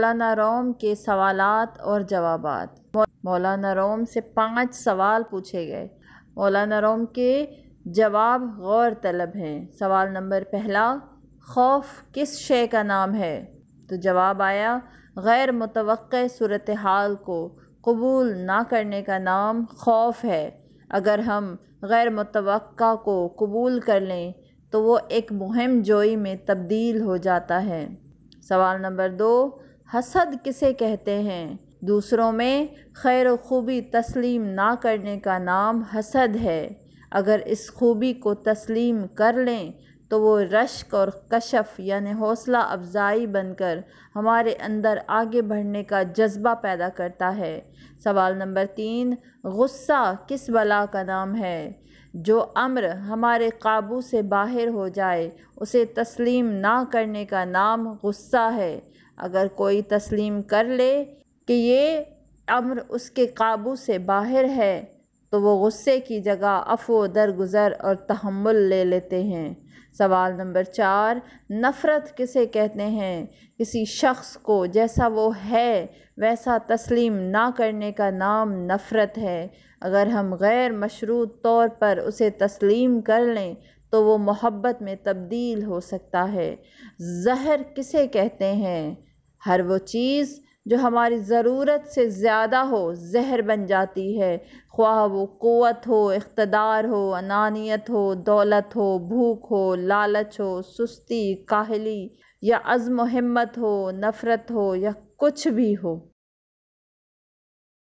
مولانا روم کے سوالات اور جوابات۔ مولانا روم سے 5 سوال پوچھے گئے۔ مولانا روم کے جواب غور طلب ہیں۔ سوال نمبر پہلا، خوف کس شے کا نام ہے؟ تو جواب آیا، غیر متوقع صورتحال کو قبول نہ کرنے کا نام خوف ہے۔ اگر ہم غیر متوقع کو قبول کر لیں تو وہ ایک مہم جوئی میں تبدیل ہو جاتا ہے۔ سوال نمبر 2، حسد کسے کہتے ہیں؟ دوسروں میں خیر و خوبی تسلیم نہ کرنے کا نام حسد ہے۔ اگر اس خوبی کو تسلیم کر لیں تو وہ رشک اور کشف یعنی حوصلہ افزائی بن کر ہمارے اندر آگے بڑھنے کا جذبہ پیدا کرتا ہے۔ سوال نمبر 3، غصہ کس بلا کا نام ہے؟ جو امر ہمارے قابو سے باہر ہو جائے اسے تسلیم نہ کرنے کا نام غصہ ہے۔ اگر کوئی تسلیم کر لے کہ یہ امر اس کے قابو سے باہر ہے تو وہ غصے کی جگہ عفو درگزر اور تحمل لے لیتے ہیں۔ سوال نمبر 4، نفرت کسے کہتے ہیں؟ کسی شخص کو جیسا وہ ہے ویسا تسلیم نہ کرنے کا نام نفرت ہے۔ اگر ہم غیر مشروط طور پر اسے تسلیم کر لیں تو وہ محبت میں تبدیل ہو سکتا ہے۔ زہر کسے کہتے ہیں؟ ہر وہ چیز جو ہماری ضرورت سے زیادہ ہو زہر بن جاتی ہے، خواہ وہ قوت ہو، اقتدار ہو، انانیت ہو، دولت ہو، بھوک ہو، لالچ ہو، سستی، کاہلی یا عزم و ہمت ہو، نفرت ہو یا کچھ بھی ہو۔